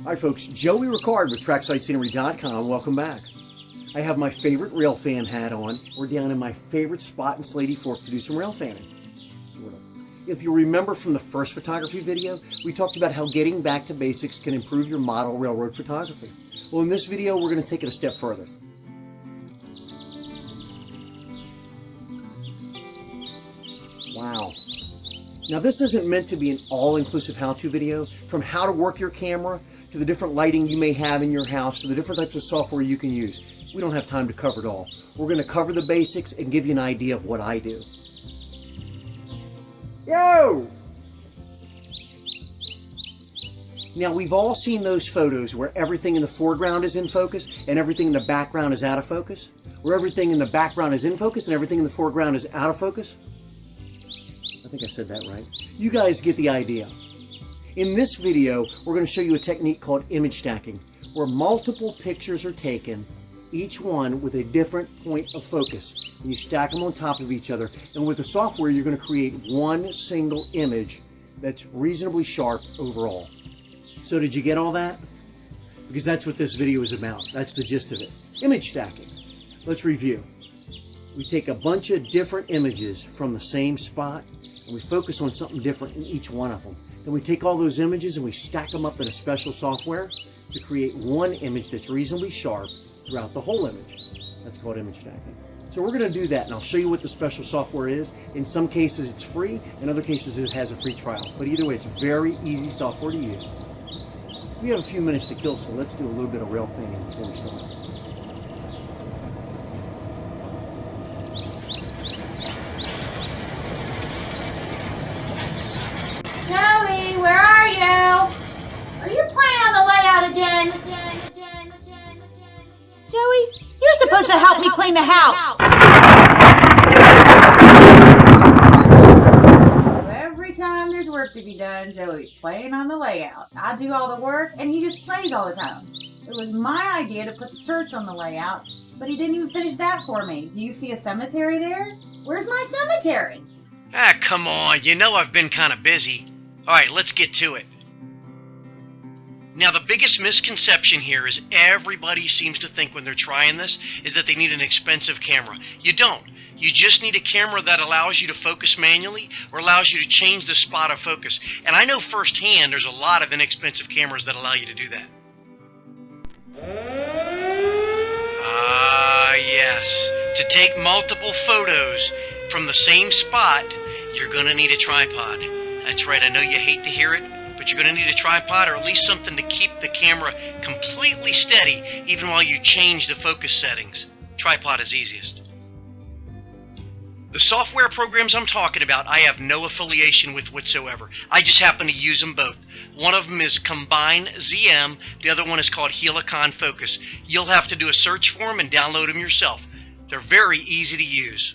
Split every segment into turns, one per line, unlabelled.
Hi folks, Joey Ricard with TracksideScenery.com. Welcome back. I have my favorite rail fan hat on. We're down in my favorite spot in Slady Fork to do some rail fanning. Sort of. If you remember from the first photography video, we talked about how getting back to basics can improve your model railroad photography. Well, in this video, we're going to take it a step further. Wow. Now this isn't meant to be an all-inclusive how-to video, from how to work your camera, to the different lighting you may have in your house, to the different types of software you can use. We don't have time to cover it all. We're going to cover the basics and give you an idea of what I do. Yo! Now we've all seen those photos where everything in the foreground is in focus and everything in the background is out of focus. Where everything in the background is in focus and everything in the foreground is out of focus. I think I said that right. You guys get the idea. In this video, we're going to show you a technique called image stacking, where multiple pictures are taken, each one with a different point of focus. And you stack them on top of each other, and with the software, you're going to create one single image that's reasonably sharp overall. So did you get all that? Because that's what this video is about. That's the gist of it. Image stacking. Let's review. We take a bunch of different images from the same spot, and we focus on something different in each one of them. Then we take all those images and we stack them up in a special software to create one image that's reasonably sharp throughout the whole image. That's called image stacking. So we're going to do that, and I'll show you what the special software is. In some cases it's free, in other cases it has a free trial. But either way, it's very easy software to use. We have a few minutes to kill, so let's do a little bit of rail fanning before we start.
Joey, where are you? Are you playing on the layout again? Joey, you're supposed to help me clean the house. Every time there's work to be done, Joey's playing on the layout. I do all the work and he just plays all the time. It was my idea to put the church on the layout, but he didn't even finish that for me. Do you see a cemetery there? Where's my cemetery?
Ah, come on. You know I've been kind of busy. All right, let's get to it. Now, the biggest misconception here is everybody seems to think when they're trying this is that they need an expensive camera. You don't. You just need a camera that allows you to focus manually or allows you to change the spot of focus. And I know firsthand there's a lot of inexpensive cameras that allow you to do that. Yes. To take multiple photos from the same spot, you're going to need a tripod. That's right, I know you hate to hear it, but you're going to need a tripod or at least something to keep the camera completely steady even while you change the focus settings. Tripod is easiest. The software programs I'm talking about, I have no affiliation with whatsoever. I just happen to use them both. One of them is Combine ZM, the other one is called Helicon Focus. You'll have to do a search for them and download them yourself. They're very easy to use.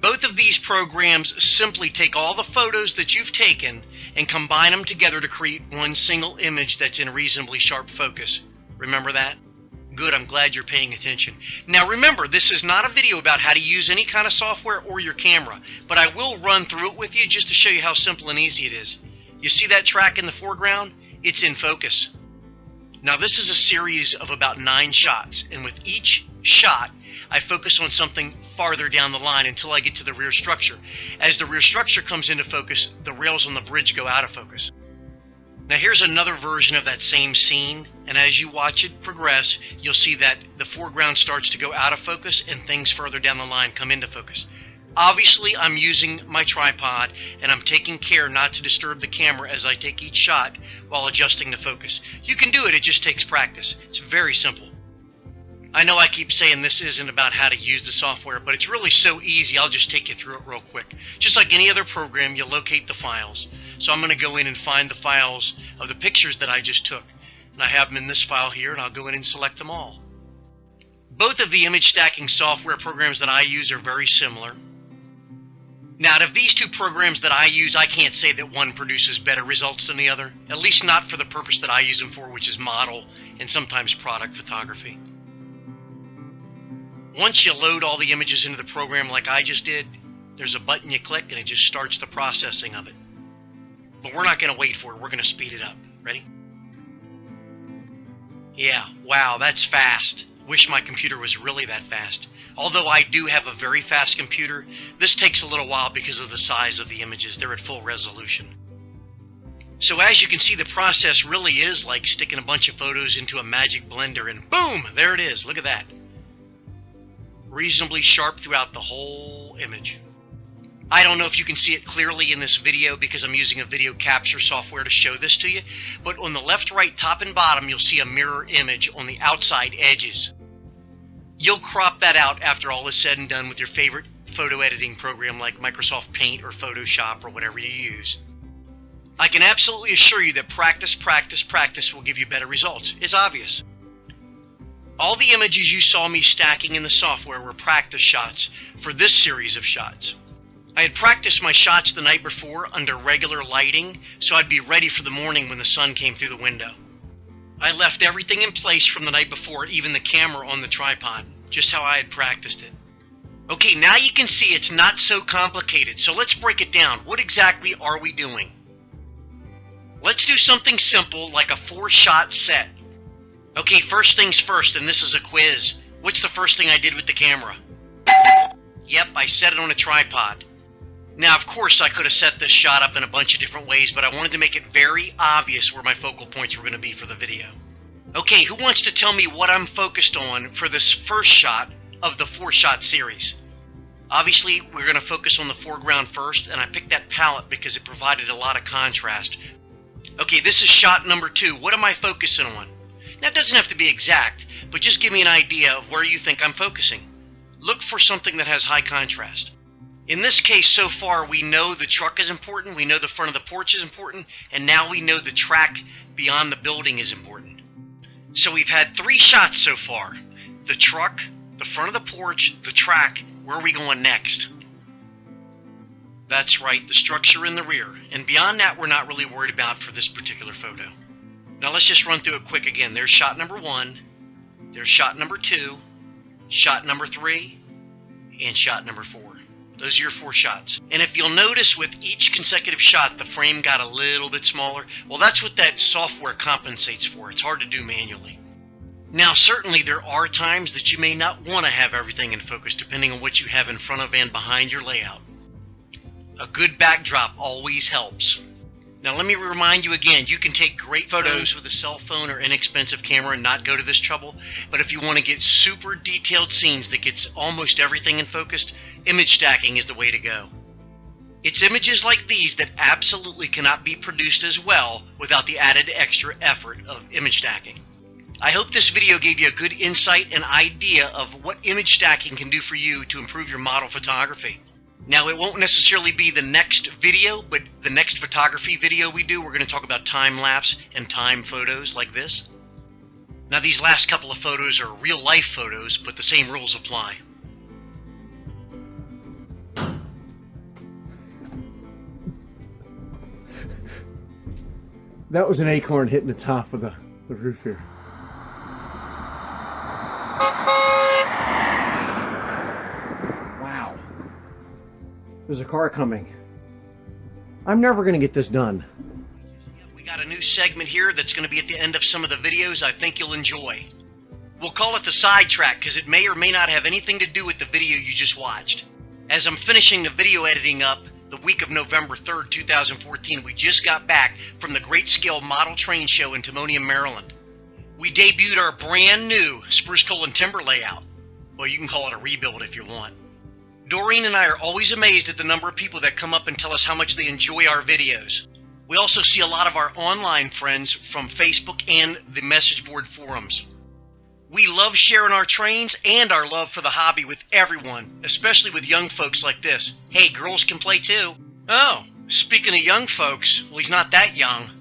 Both of these programs simply take all the photos that you've taken and combine them together to create one single image that's in reasonably sharp focus. Remember that? Good, I'm glad you're paying attention. Now remember, this is not a video about how to use any kind of software or your camera, but I will run through it with you just to show you how simple and easy it is. You see that track in the foreground? It's in focus. Now this is a series of about 9 shots, and with each shot, I focus on something farther down the line until I get to the rear structure. As the rear structure comes into focus, the rails on the bridge go out of focus. Now here's another version of that same scene, and as you watch it progress, you'll see that the foreground starts to go out of focus and things further down the line come into focus. Obviously, I'm using my tripod, and I'm taking care not to disturb the camera as I take each shot while adjusting the focus. You can do it, it just takes practice. It's very simple. I know I keep saying this isn't about how to use the software, but it's really so easy. I'll just take you through it real quick. Just like any other program, you locate the files. So I'm going to go in and find the files of the pictures that I just took. And I have them in this file here, and I'll go in and select them all. Both of the image stacking software programs that I use are very similar. Now, out of these two programs that I use, I can't say that one produces better results than the other, at least not for the purpose that I use them for, which is model and sometimes product photography. Once you load all the images into the program like I just did, there's a button you click and it just starts the processing of it. But we're not going to wait for it, we're going to speed it up. Ready? Yeah, wow, that's fast. Wish my computer was really that fast. Although I do have a very fast computer, this takes a little while because of the size of the images. They're at full resolution. So as you can see, the process really is like sticking a bunch of photos into a magic blender and boom, there it is. Look at that. Reasonably sharp throughout the whole image. I don't know if you can see it clearly in this video because I'm using a video capture software to show this to you, but on the left, right, top, and bottom, you'll see a mirror image on the outside edges. You'll crop that out after all is said and done with your favorite photo editing program like Microsoft Paint or Photoshop or whatever you use. I can absolutely assure you that practice, practice, practice will give you better results. It's obvious. All the images you saw me stacking in the software were practice shots for this series of shots. I had practiced my shots the night before under regular lighting, so I'd be ready for the morning when the sun came through the window. I left everything in place from the night before, even the camera on the tripod, just how I had practiced it. Okay, now you can see it's not so complicated, so let's break it down. What exactly are we doing? Let's do something simple like a 4-shot set. Okay, first things first, and this is a quiz. What's the first thing I did with the camera? Yep, I set it on a tripod. Now, of course, I could have set this shot up in a bunch of different ways, but I wanted to make it very obvious where my focal points were going to be for the video. Okay, who wants to tell me what I'm focused on for this first shot of the 4-shot series? Obviously, we're going to focus on the foreground first, and I picked that palette because it provided a lot of contrast. Okay, this is shot number 2. What am I focusing on? Now, it doesn't have to be exact, but just give me an idea of where you think I'm focusing. Look for something that has high contrast. In this case, so far, we know the truck is important, we know the front of the porch is important, and now we know the track beyond the building is important. So we've had 3 shots so far. The truck, the front of the porch, the track. Where are we going next? That's right, the structure in the rear. And beyond that, we're not really worried about for this particular photo. Now let's just run through it quick again. There's shot number 1, there's shot number 2, shot number 3, and shot number 4. Those are your 4 shots. And if you'll notice with each consecutive shot, the frame got a little bit smaller. Well, that's what that software compensates for. It's hard to do manually. Now, certainly there are times that you may not want to have everything in focus depending on what you have in front of and behind your layout. A good backdrop always helps. Now, let me remind you again, you can take great photos with a cell phone or inexpensive camera and not go to this trouble, but if you want to get super detailed scenes that gets almost everything in focus, image stacking is the way to go. It's images like these that absolutely cannot be produced as well without the added extra effort of image stacking. I hope this video gave you a good insight and idea of what image stacking can do for you to improve your model photography. Now, it won't necessarily be the next video, but the next photography video we do, we're going to talk about time-lapse and time photos like this. Now, these last couple of photos are real-life photos, but the same rules apply.
That was an acorn hitting the top of the roof here. Wow. There's a car coming. I'm never going to get this done.
We got a new segment here that's going to be at the end of some of the videos I think you'll enjoy. We'll call it the Sidetrack because it may or may not have anything to do with the video you just watched. As I'm finishing the video editing up, the week of November 3rd, 2014, we just got back from the Great Scale Model Train Show in Timonium, Maryland. We debuted our brand new spruce coal and timber layout. Well, you can call it a rebuild if you want. Doreen and I are always amazed at the number of people that come up and tell us how much they enjoy our videos. We also see a lot of our online friends from Facebook and the message board forums. We love sharing our trains and our love for the hobby with everyone, especially with young folks like this. Hey, girls can play too. Oh, speaking of young folks, well, he's not that young.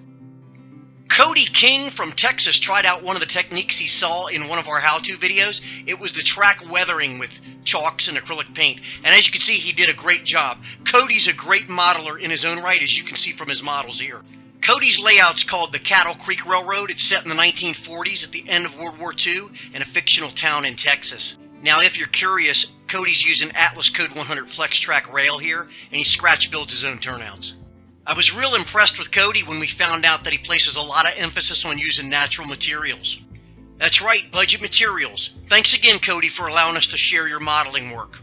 Cody King from Texas tried out one of the techniques he saw in one of our how-to videos. It was the track weathering with chalks and acrylic paint. And as you can see, he did a great job. Cody's a great modeler in his own right, as you can see from his models here. Cody's layout's called the Cattle Creek Railroad. It's set in the 1940s at the end of World War II in a fictional town in Texas. Now, if you're curious, Cody's using Atlas Code 100 Flex Track rail here, and he scratch builds his own turnouts. I was real impressed with Cody when we found out that he places a lot of emphasis on using natural materials. That's right, budget materials. Thanks again, Cody, for allowing us to share your modeling work.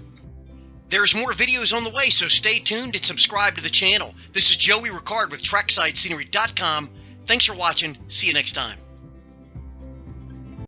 There's more videos on the way, so stay tuned and subscribe to the channel. This is Joey Ricard with TracksideScenery.com. Thanks for watching. See you next time.